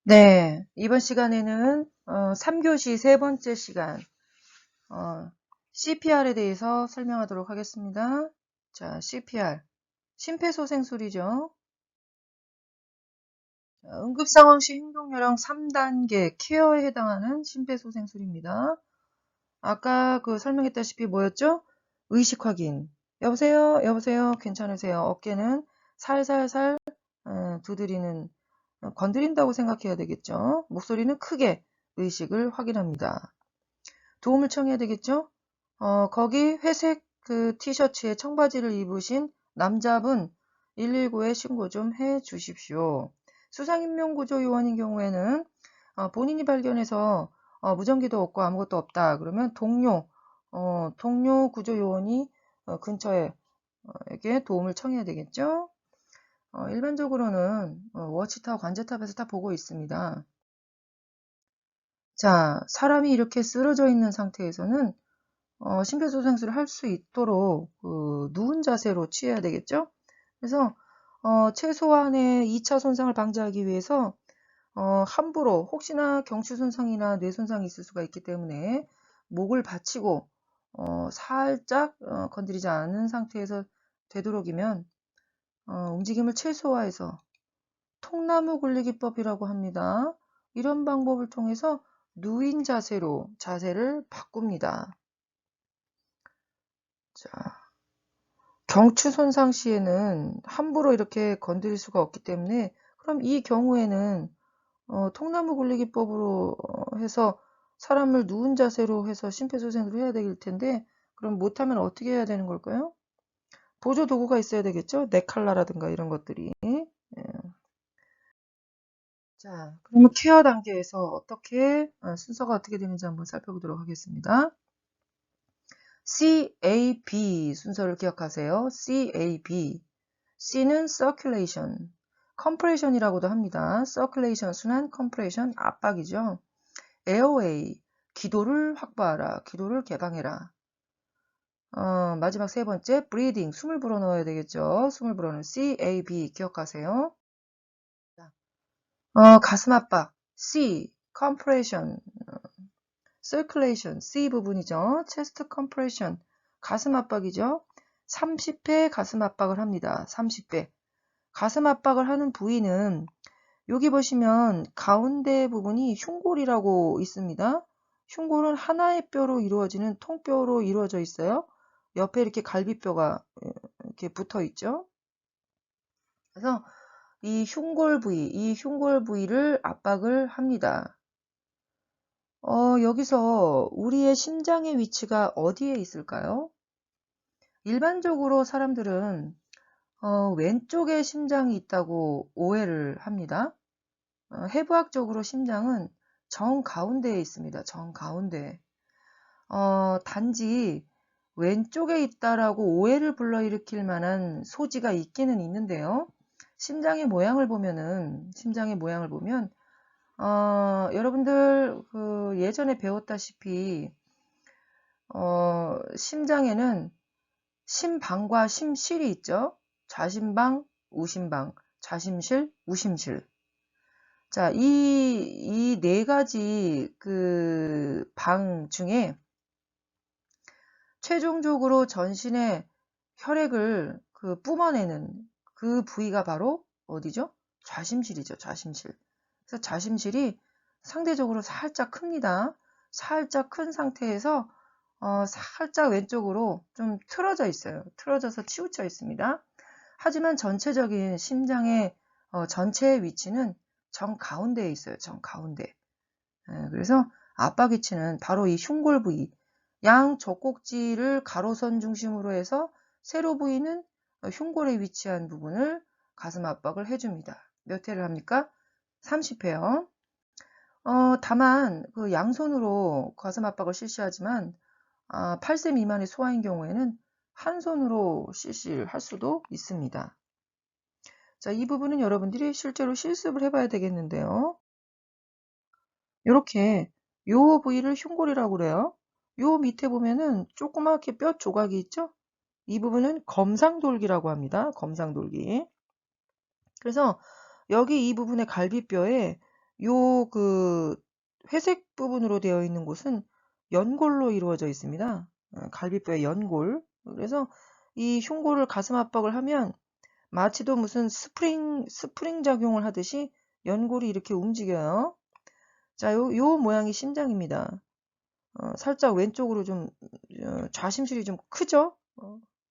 네, 이번 시간에는 3교시 세 번째 시간 CPR에 대해서 설명하도록 하겠습니다. 자, CPR, 심폐소생술이죠. 응급상황 시 행동요령 3단계 케어에 해당하는 심폐소생술입니다. 아까 설명했다시피 뭐였죠? 의식 확인. 여보세요? 여보세요? 괜찮으세요? 어깨는 살살살 두드리는, 건드린다고 생각해야 되겠죠? 목소리는 크게 의식을 확인합니다. 도움을 청해야 되겠죠? 거기 회색 티셔츠에 청바지를 입으신 남자분 119에 신고 좀 해 주십시오. 수상인명구조 요원인 경우에는 본인이 발견해서 무전기도 없고 아무것도 없다. 그러면 동료 구조 요원이 근처에 에게 도움을 청해야 되겠죠? 일반적으로는 워치타워 관제탑에서 다 보고 있습니다. 자, 사람이 이렇게 쓰러져 있는 상태에서는 심폐소생술을 할 수 있도록 누운 자세로 취해야 되겠죠? 그래서 최소한의 2차 손상을 방지하기 위해서 함부로 혹시나 경추 손상이나 뇌 손상이 있을 수가 있기 때문에 목을 받치고 살짝 건드리지 않은 상태에서 되도록이면 움직임을 최소화해서 통나무 굴리기법이라고 합니다. 이런 방법을 통해서 누인 자세로 자세를 바꿉니다. 자, 경추 손상 시에는 함부로 이렇게 건드릴 수가 없기 때문에 그럼 이 경우에는 통나무 굴리기법으로 해서 사람을 누운 자세로 해서 심폐소생술을 해야 될 텐데 그럼 못하면 어떻게 해야 되는 걸까요? 보조 도구가 있어야 되겠죠? 네칼라라든가 이런 것들이. 예. 자, 그러면 케어 단계에서 어떻게 순서가 어떻게 되는지 한번 살펴보도록 하겠습니다. CAB 순서를 기억하세요. CAB. C는 circulation, compression이라고도 합니다. circulation 순환, compression 압박이죠. airway, 기도를 확보하라, 기도를 개방해라. 마지막 세 번째, breathing, 숨을 불어넣어야 되겠죠. 숨을 불어넣는 CAB 기억하세요. 가슴 압박, C, compression, circulation, C 부분이죠. chest compression, 가슴 압박이죠. 30회 가슴 압박을 합니다. 30회. 가슴 압박을 하는 부위는 여기 보시면 가운데 부분이 흉골이라고 있습니다. 흉골은 하나의 뼈로 이루어지는 통뼈로 이루어져 있어요. 옆에 이렇게 갈비뼈가 이렇게 붙어 있죠. 그래서 이 흉골 부위를 압박을 합니다. 여기서 우리의 심장의 위치가 어디에 있을까요? 일반적으로 사람들은 왼쪽에 심장이 있다고 오해를 합니다. 해부학적으로 심장은 정가운데에 있습니다. 정가운데. 단지 왼쪽에 있다라고 오해를 불러일으킬 만한 소지가 있기는 있는데요. 심장의 모양을 보면 여러분들 예전에 배웠다시피 심장에는 심방과 심실이 있죠. 좌심방, 우심방, 좌심실, 우심실. 자, 이 네 가지 방 중에 최종적으로 전신의 혈액을 뿜어내는 그 부위가 바로 어디죠? 좌심실이죠. 좌심실. 그래서 좌심실이 상대적으로 살짝 큽니다. 살짝 큰 상태에서 살짝 왼쪽으로 좀 틀어져 있어요. 틀어져서 치우쳐 있습니다. 하지만 전체적인 심장의 전체의 위치는 정가운데에 있어요. 정가운데. 그래서 압박 위치는 바로 이 흉골 부위, 양 젖꼭지를 가로선 중심으로 해서 세로 부위는 흉골에 위치한 부분을 가슴 압박을 해줍니다. 몇 회를 합니까? 30회요. 다만 양손으로 가슴 압박을 실시하지만 8세 미만의 소아인 경우에는 한 손으로 실시를 할 수도 있습니다. 자, 이 부분은 여러분들이 실제로 실습을 해봐야 되겠는데요. 이렇게 요 부위를 흉골이라고 그래요. 요 밑에 보면은 조그맣게 뼈 조각이 있죠? 이 부분은 검상돌기라고 합니다. 검상돌기. 그래서 여기 이 부분의 갈비뼈에 요 회색 부분으로 되어 있는 곳은 연골로 이루어져 있습니다. 갈비뼈의 연골. 그래서 이 흉골을 가슴 압박을 하면 마치도 무슨 스프링 작용을 하듯이 연골이 이렇게 움직여요. 자, 요 모양이 심장입니다. 살짝 왼쪽으로 좀 좌심실이 좀 크죠?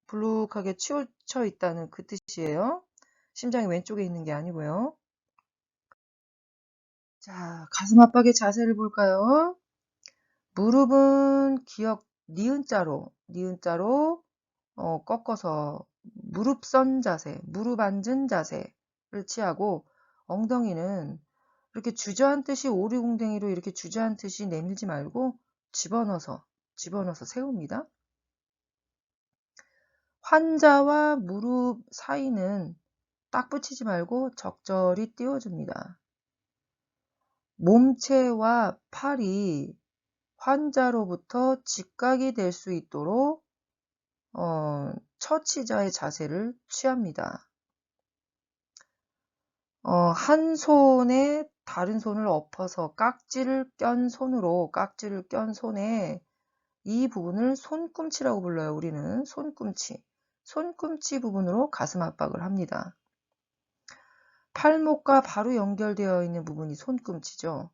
불룩하게 치우쳐 있다는 그 뜻이에요. 심장이 왼쪽에 있는 게 아니고요. 자, 가슴 압박의 자세를 볼까요? 무릎은 니은자로 꺾어서 무릎 선 자세, 무릎 앉은 자세를 취하고, 엉덩이는 이렇게 주저앉듯이 오리궁뎅이로 이렇게 주저앉듯이 내밀지 말고 집어넣어서 세웁니다. 환자와 무릎 사이는 딱 붙이지 말고 적절히 띄워줍니다. 몸체와 팔이 환자로부터 직각이 될 수 있도록 처치자의 자세를 취합니다. 한 손에 다른 손을 엎어서 깍지를 껴 손에 이 부분을 손꿈치라고 불러요. 우리는 손꿈치 부분으로 가슴 압박을 합니다. 팔목과 바로 연결되어 있는 부분이 손꿈치죠.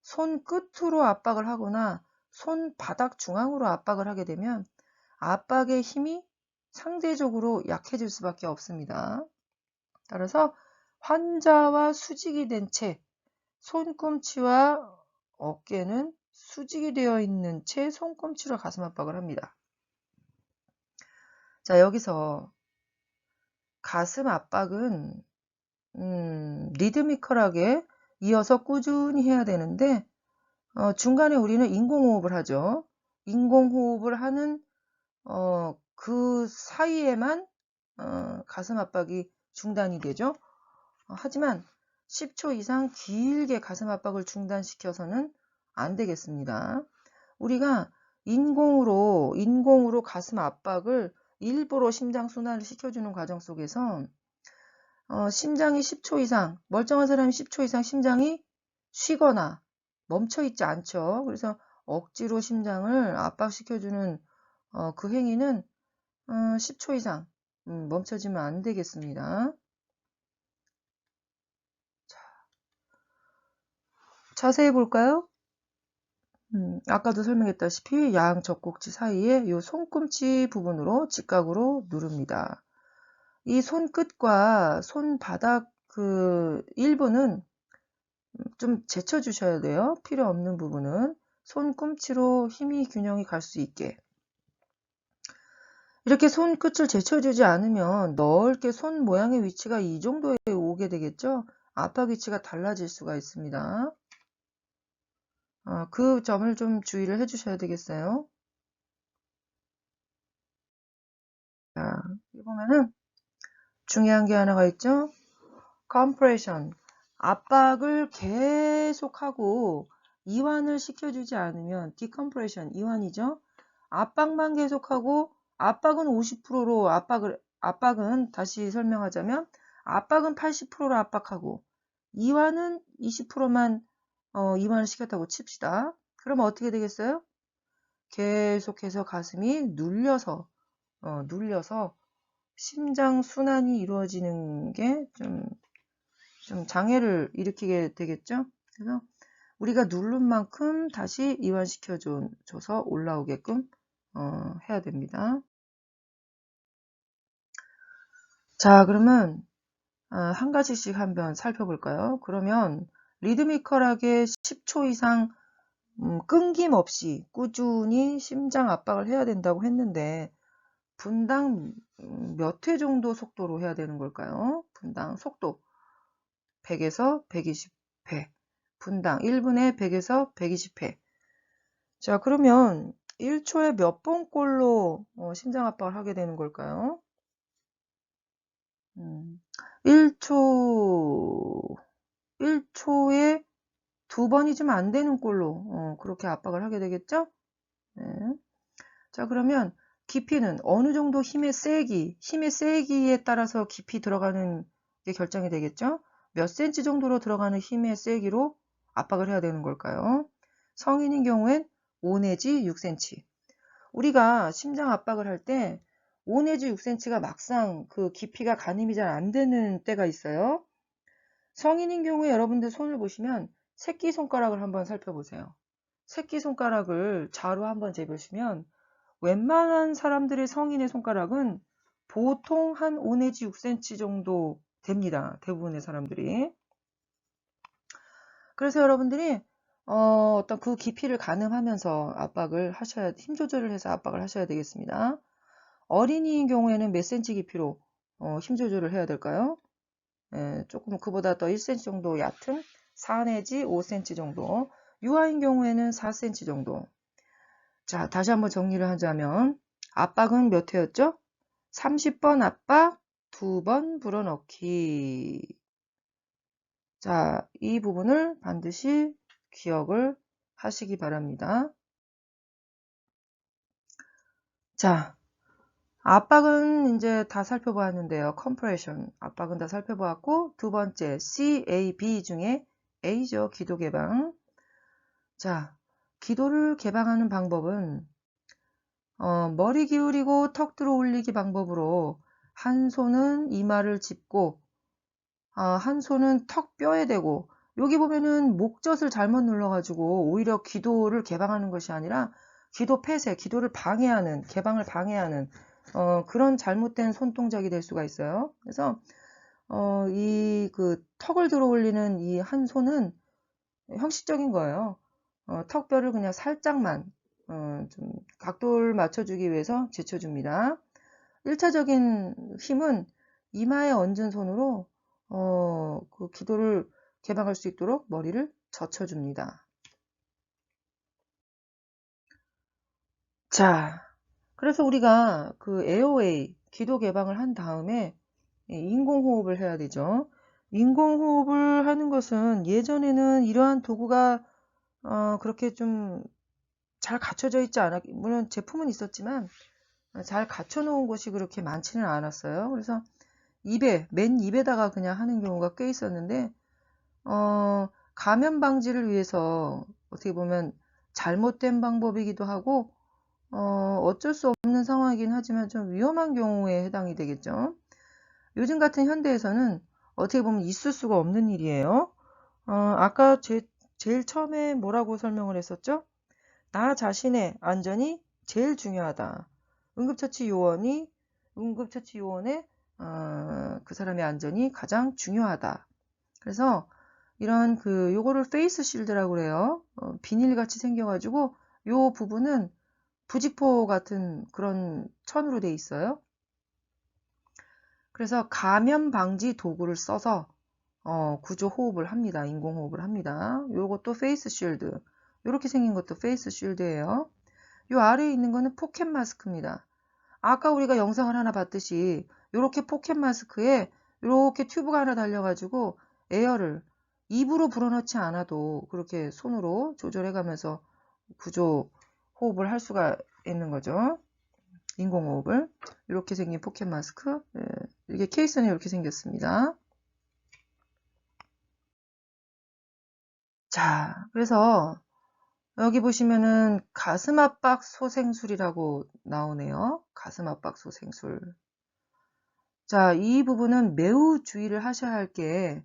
손끝으로 압박을 하거나 손바닥 중앙으로 압박을 하게 되면 압박의 힘이 상대적으로 약해질 수밖에 없습니다. 따라서 환자와 수직이 된 채 손꿈치와 어깨는 수직이 되어 있는 채 손꿈치로 가슴 압박을 합니다. 자, 여기서 가슴 압박은 리드미컬하게 이어서 꾸준히 해야 되는데 중간에 우리는 인공호흡을 하죠. 인공호흡을 하는 그 사이에만 가슴 압박이 중단이 되죠. 하지만 10초 이상 길게 가슴 압박을 중단시켜서는 안 되겠습니다. 우리가 인공으로 가슴 압박을 일부러 심장 순환을 시켜주는 과정 속에서 심장이 10초 이상, 멀쩡한 사람이 10초 이상 심장이 쉬거나 멈춰 있지 않죠. 그래서 억지로 심장을 압박시켜주는 그 행위는 10초 이상 멈춰지면 안 되겠습니다. 자, 자세히 볼까요? 아까도 설명했다시피 양 젖꼭지 사이에 이 손꿈치 부분으로 직각으로 누릅니다. 이 손끝과 손바닥 일부는 좀 제쳐주셔야 돼요. 필요 없는 부분은 손꿈치로 힘이 균형이 갈 수 있게. 이렇게 손끝을 제쳐주지 않으면 넓게 손 모양의 위치가 이 정도에 오게 되겠죠. 압박 위치가 달라질 수가 있습니다. 그 점을 좀 주의를 해주셔야 되겠어요. 자, 여기 보면은 중요한 게 하나가 있죠. compression, 압박을 계속하고 이완을 시켜주지 않으면 decompression, 이완이죠. 압박만 계속하고 압박은 50%로 압박은 다시 설명하자면 압박은 80%로 압박하고 이완은 20%만 이완을 시켰다고 칩시다. 그러면 어떻게 되겠어요? 계속해서 가슴이 눌려서 심장 순환이 이루어지는 게 좀 장애를 일으키게 되겠죠. 그래서 우리가 누른 만큼 다시 이완시켜줘서 올라오게끔 해야 됩니다. 자, 그러면 한 가지씩 한번 살펴볼까요? 그러면 리드미컬하게 10초 이상 끊김없이 꾸준히 심장 압박을 해야 된다고 했는데 분당 몇 회 정도 속도로 해야 되는 걸까요? 분당 속도 100에서 120회, 분당 1분에 100에서 120회. 자, 그러면 1초에 몇 번꼴로 심장 압박을 하게 되는 걸까요? 1초에 2번이 좀 안 되는 꼴로 그렇게 압박을 하게 되겠죠? 네. 자, 그러면 깊이는 어느 정도 힘의 세기에 따라서 깊이 들어가는 게 결정이 되겠죠? 몇 센치 정도로 들어가는 힘의 세기로 압박을 해야 되는 걸까요? 성인인 경우엔 5 내지 6cm. 우리가 심장 압박을 할 때 5 내지 6cm가 막상 그 깊이가 가늠이 잘 안 되는 때가 있어요. 성인인 경우에 여러분들 손을 보시면 새끼손가락을 한번 살펴보세요. 새끼손가락을 좌로 한번 재보시면 웬만한 사람들의 성인의 손가락은 보통 한 5 내지 6cm 정도 됩니다. 대부분의 사람들이. 그래서 여러분들이 어떤 그 깊이를 가늠하면서 압박을 하셔야, 힘 조절을 해서 압박을 하셔야 되겠습니다. 어린이인 경우에는 몇 cm 깊이로 힘 조절을 해야 될까요? 조금 그보다 더 1cm 정도 얕은 4 내지 5cm 정도. 유아인 경우에는 4cm 정도. 자, 다시 한번 정리를 하자면 압박은 몇 회였죠? 30번 압박, 2번 불어넣기. 자, 이 부분을 반드시 기억을 하시기 바랍니다. 자, 압박은 이제 다 살펴보았는데요. 컴프레션, 압박은 다 살펴보았고, 두 번째 C, A, B 중에 A죠. 기도 개방. 자, 기도를 개방하는 방법은 머리 기울이고 턱 들어 올리기 방법으로 한 손은 이마를 짚고 한 손은 턱 뼈에 대고, 여기 보면은 목젖을 잘못 눌러가지고 오히려 기도를 개방하는 것이 아니라 기도 폐쇄, 기도를 방해하는, 개방을 방해하는 그런 잘못된 손동작이 될 수가 있어요. 그래서 이 그 턱을 들어 올리는 이 한 손은 형식적인 거예요. 턱뼈를 그냥 살짝만 좀 각도를 맞춰주기 위해서 제쳐줍니다. 1차적인 힘은 이마에 얹은 손으로 그 기도를 개방할 수 있도록 머리를 젖혀줍니다. 자, 그래서 우리가 그 에어웨이, 기도 개방을 한 다음에 인공호흡을 해야 되죠. 인공호흡을 하는 것은 예전에는 이러한 도구가 그렇게 좀 잘 갖춰져 있지 않았, 물론 제품은 있었지만 잘 갖춰 놓은 곳이 그렇게 많지는 않았어요. 그래서 입에, 맨 입에다가 그냥 하는 경우가 꽤 있었는데, 감염 방지를 위해서 어떻게 보면 잘못된 방법이기도 하고, 어쩔 수 없는 상황이긴 하지만 좀 위험한 경우에 해당이 되겠죠. 요즘 같은 현대에서는 어떻게 보면 있을 수가 없는 일이에요. 아까 제일 처음에 뭐라고 설명을 했었죠? 나 자신의 안전이 제일 중요하다. 응급처치 요원의 그 사람의 안전이 가장 중요하다. 그래서 이런 요거를 페이스 실드라고 그래요. 비닐같이 생겨가지고 요 부분은 부직포 같은 그런 천으로 돼 있어요. 그래서 감염 방지 도구를 써서 구조 호흡을 합니다. 인공호흡을 합니다. 요것도 페이스 쉴드. 이렇게 생긴 것도 페이스 쉴드예요. 요 아래에 있는 거는 포켓 마스크입니다. 아까 우리가 영상을 하나 봤듯이 이렇게 포켓 마스크에 이렇게 튜브가 하나 달려가지고 에어를 입으로 불어넣지 않아도 그렇게 손으로 조절해 가면서 구조 호흡을 할 수가 있는 거죠. 인공호흡을. 이렇게 생긴 포켓 마스크. 이게 케이스는 이렇게 생겼습니다. 자, 그래서 여기 보시면은 가슴 압박 소생술이라고 나오네요. 가슴 압박 소생술. 자, 이 부분은 매우 주의를 하셔야 할 게,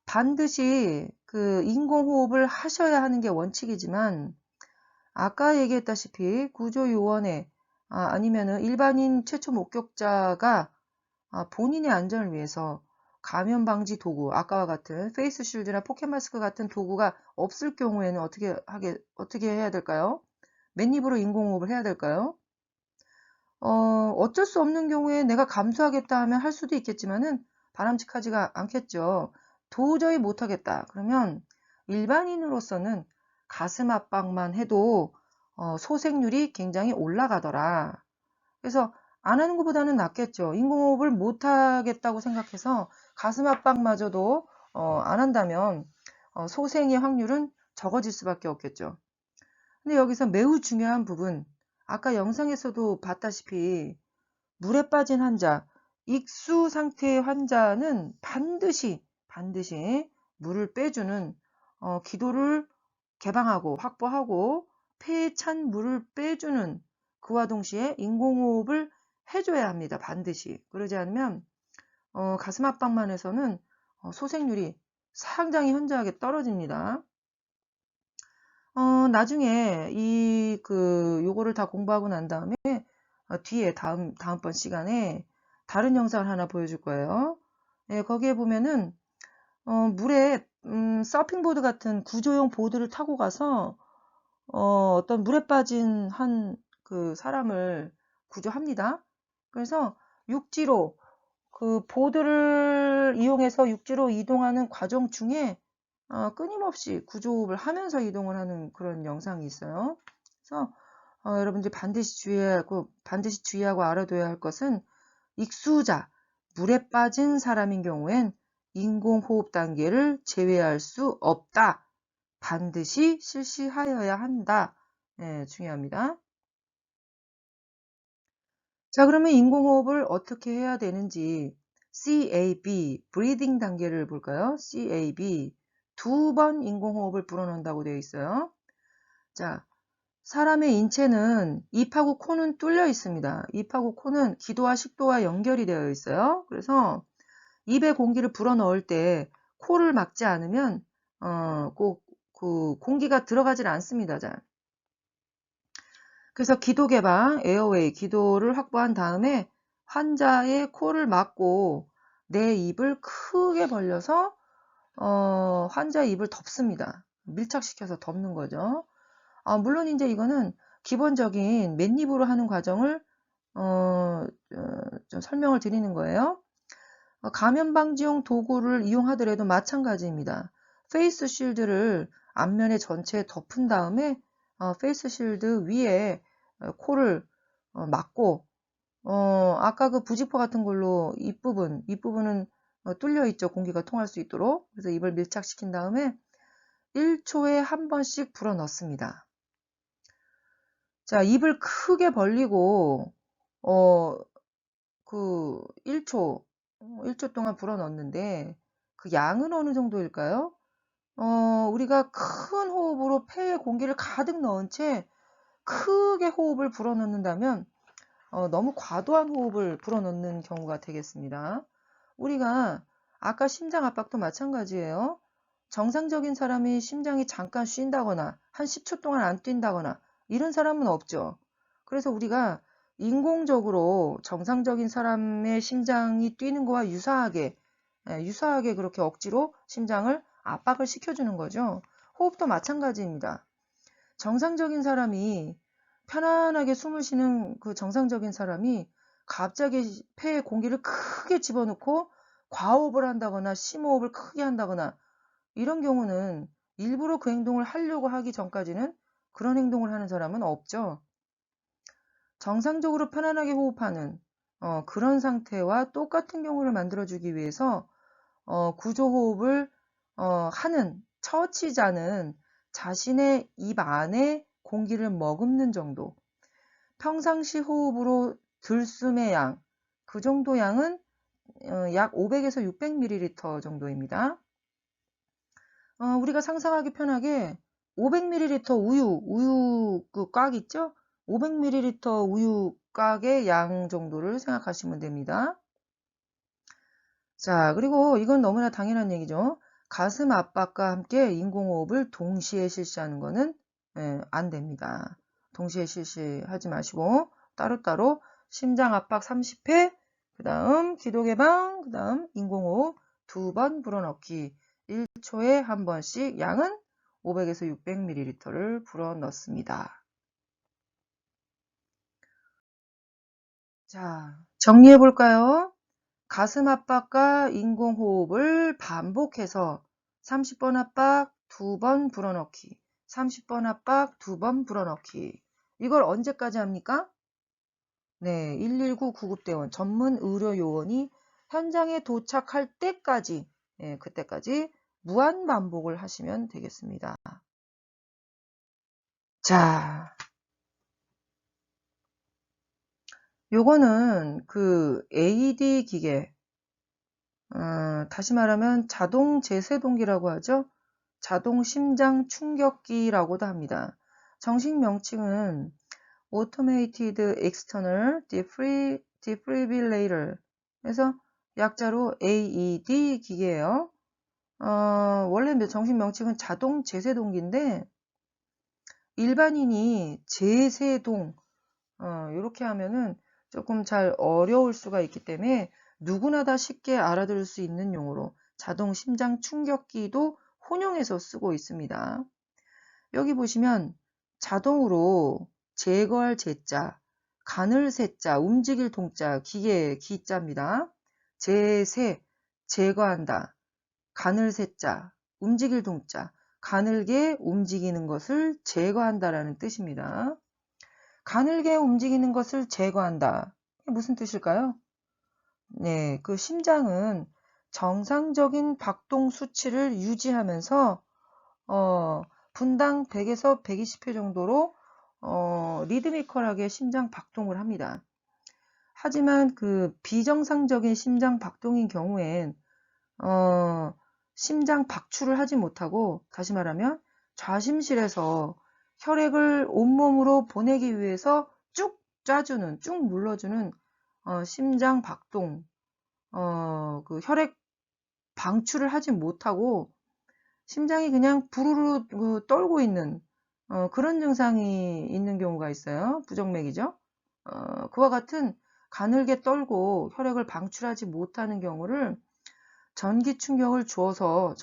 반드시 그 인공호흡을 하셔야 하는 게 원칙이지만, 아까 얘기했다시피 구조요원에, 아니면은 일반인 최초 목격자가 본인의 안전을 위해서 감염 방지 도구, 아까와 같은 페이스 쉴드나 포켓 마스크 같은 도구가 없을 경우에는 어떻게 해야 될까요? 맨입으로 인공호흡을 해야 될까요? 어쩔 수 없는 경우에 내가 감수하겠다 하면 할 수도 있겠지만은 바람직하지가 않겠죠. 도저히 못하겠다. 그러면 일반인으로서는 가슴 압박만 해도 소생률이 굉장히 올라가더라. 그래서 안 하는 것보다는 낫겠죠. 인공호흡을 못하겠다고 생각해서 가슴 압박마저도 안 한다면 소생의 확률은 적어질 수밖에 없겠죠. 근데 여기서 매우 중요한 부분, 아까 영상에서도 봤다시피 물에 빠진 환자, 익수 상태의 환자는 반드시 물을 빼주는 기도를 개방하고 확보하고 폐에 찬 물을 빼주는 그와 동시에 인공호흡을 해줘야 합니다. 반드시. 그러지 않으면 가슴 압박만 해서는 소생률이 상당히 현저하게 떨어집니다. 나중에 요거를 다 공부하고 난 다음에 뒤에 다음번 시간에 다른 영상을 하나 보여줄 거예요. 예, 거기에 보면은 물에 서핑보드 같은 구조용 보드를 타고 가서 어떤 물에 빠진 한 그 사람을 구조합니다. 그래서 육지로 그 보드를 이용해서 육지로 이동하는 과정 중에 끊임없이 구조호흡을 하면서 이동을 하는 그런 영상이 있어요. 그래서 여러분들이 반드시 주의하고 알아둬야 할 것은 익수자, 물에 빠진 사람인 경우엔 인공호흡 단계를 제외할 수 없다. 반드시 실시하여야 한다. 네, 중요합니다. 자, 그러면 인공호흡을 어떻게 해야 되는지 CAB, breathing 단계를 볼까요? CAB, 2번 인공호흡을 불어넣는다고 되어 있어요. 자, 사람의 인체는 입하고 코는 뚫려 있습니다. 입하고 코는 기도와 식도와 연결이 되어 있어요. 그래서 입에 공기를 불어넣을 때 코를 막지 않으면 꼭 그 공기가 들어가질 않습니다. 잘. 그래서 기도 개방, 에어웨이, 기도를 확보한 다음에 환자의 코를 막고 내 입을 크게 벌려서 환자의 입을 덮습니다. 밀착시켜서 덮는 거죠. 물론 이제 이거는 기본적인 맨입으로 하는 과정을 좀 설명을 드리는 거예요. 감염 방지용 도구를 이용하더라도 마찬가지입니다. 페이스 쉴드를 앞면에 전체에 덮은 다음에 페이스 쉴드 위에 코를 막고 아까 그 부직포 같은 걸로 입부분은 뚫려 있죠. 공기가 통할 수 있도록. 그래서 입을 밀착시킨 다음에 1초에 한 번씩 불어 넣습니다. 자, 입을 크게 벌리고 그 1초 동안 불어 넣는데 그 양은 어느 정도일까요? 우리가 큰 호흡으로 폐에 공기를 가득 넣은 채 크게 호흡을 불어넣는다면 너무 과도한 호흡을 불어넣는 경우가 되겠습니다. 우리가 아까 심장 압박도 마찬가지예요. 정상적인 사람이 심장이 잠깐 쉰다거나 한 10초 동안 안 뛴다거나 이런 사람은 없죠. 그래서 우리가 인공적으로 정상적인 사람의 심장이 뛰는 거와 유사하게 그렇게 억지로 심장을 압박을 시켜주는 거죠. 호흡도 마찬가지입니다. 정상적인 사람이 편안하게 숨을 쉬는 그 정상적인 사람이 갑자기 폐에 공기를 크게 집어넣고 과호흡을 한다거나 심호흡을 크게 한다거나 이런 경우는 일부러 그 행동을 하려고 하기 전까지는 그런 행동을 하는 사람은 없죠. 정상적으로 편안하게 호흡하는 그런 상태와 똑같은 경우를 만들어주기 위해서 구조호흡을 하는 처치자는 자신의 입 안에 공기를 머금는 정도, 평상시 호흡으로 들숨의 양, 그 정도 양은 약 500에서 600ml 정도입니다. 우리가 상상하기 편하게 500ml 우유 그 꽉 있죠? 500ml 우유 꽉의 양 정도를 생각하시면 됩니다. 자, 그리고 이건 너무나 당연한 얘기죠. 가슴 압박과 함께 인공호흡을 동시에 실시하는 거는 안 됩니다. 동시에 실시하지 마시고 따로따로 심장 압박 30회, 그 다음 기도 개방, 그 다음 인공호흡 2번 불어넣기 1초에 한 번씩 양은 500에서 600ml를 불어넣습니다. 자, 정리해 볼까요? 가슴 압박과 인공호흡을 반복해서 30번 압박 2번 불어넣기, 30번 압박 2번 불어넣기. 이걸 언제까지 합니까? 네, 119 구급대원 전문 의료 요원이 현장에 도착할 때까지, 그때까지 무한 반복을 하시면 되겠습니다. 자, 요거는 그 AED 기계, 다시 말하면 자동 제세동기라고 하죠. 자동 심장 충격기라고도 합니다. 정식 명칭은 Automated External Defibrillator 그래서 약자로 AED 기계예요. 원래 정식 명칭은 자동 제세동기인데 일반인이 제세동 이렇게 하면은 조금 잘 어려울 수가 있기 때문에 누구나 다 쉽게 알아들을 수 있는 용어로 자동 심장 충격기도 혼용해서 쓰고 있습니다. 여기 보시면 자동으로 제거할 제자, 가늘 세자, 움직일 동자, 기계 기자입니다. 제세, 제거한다. 가늘 세자, 움직일 동자, 가늘게 움직이는 것을 제거한다라는 뜻입니다. 가늘게 움직이는 것을 제거한다. 무슨 뜻일까요? 네, 그 심장은 정상적인 박동 수치를 유지하면서 분당 100에서 120회 정도로 리드미컬하게 심장 박동을 합니다. 하지만 그 비정상적인 심장 박동인 경우엔 심장 박출을 하지 못하고 다시 말하면 좌심실에서 혈액을 온몸으로 보내기 위해서 쭉 짜주는, 쭉 눌러주는 심장 박동, 그 혈액 방출을 하지 못하고 심장이 그냥 부르르 떨고 있는 그런 증상이 있는 경우가 있어요. 부정맥이죠. 그와 같은 가늘게 떨고 혈액을 방출하지 못하는 경우를 전기 충격을 줘서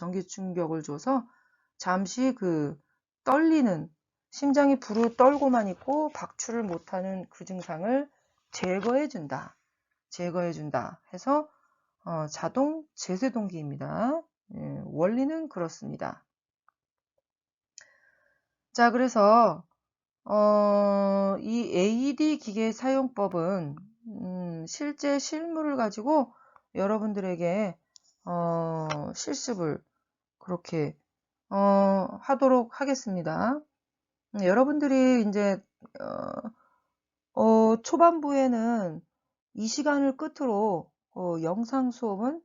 잠시 그 떨리는 심장이 부르르 떨고만 있고 박출을 못하는 그 증상을 제거해준다 해서 자동 제세동기입니다. 원리는 그렇습니다. 자, 그래서 이 AED 기계 사용법은 실제 실물을 가지고 여러분들에게 실습을 그렇게 하도록 하겠습니다. 여러분들이 이제 초반부에는 이 시간을 끝으로 영상 수업은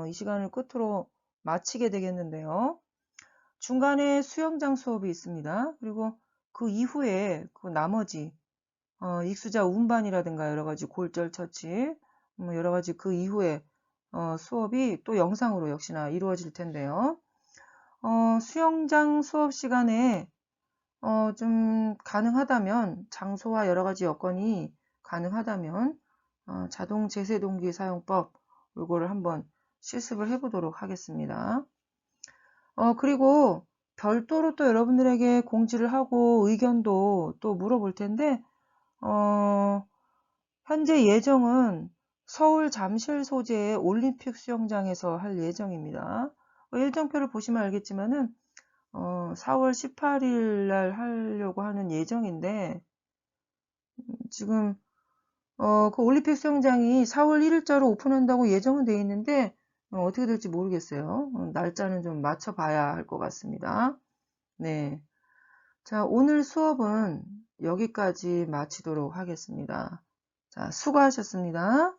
이 시간을 끝으로 마치게 되겠는데요. 중간에 수영장 수업이 있습니다. 그리고 그 이후에 그 나머지 익수자 운반이라든가 여러가지 골절 처치 여러가지 그 이후에 수업이 또 영상으로 역시나 이루어질 텐데요. 수영장 수업 시간에 좀 가능하다면 장소와 여러가지 여건이 가능하다면 자동 제세동기 사용법 이거를 한번 실습을 해보도록 하겠습니다. 그리고 별도로 또 여러분들에게 공지를 하고 의견도 또 물어볼 텐데 현재 예정은 서울 잠실 소재의 올림픽 수영장에서 할 예정입니다. 일정표를 보시면 알겠지만은 4월 18일 날 하려고 하는 예정인데 지금 그 올림픽 수영장이 4월 1일자로 오픈한다고 예정은 되어 있는데 어떻게 될지 모르겠어요. 날짜는 좀 맞춰봐야 할 것 같습니다. 네. 자, 오늘 수업은 여기까지 마치도록 하겠습니다. 자, 수고하셨습니다.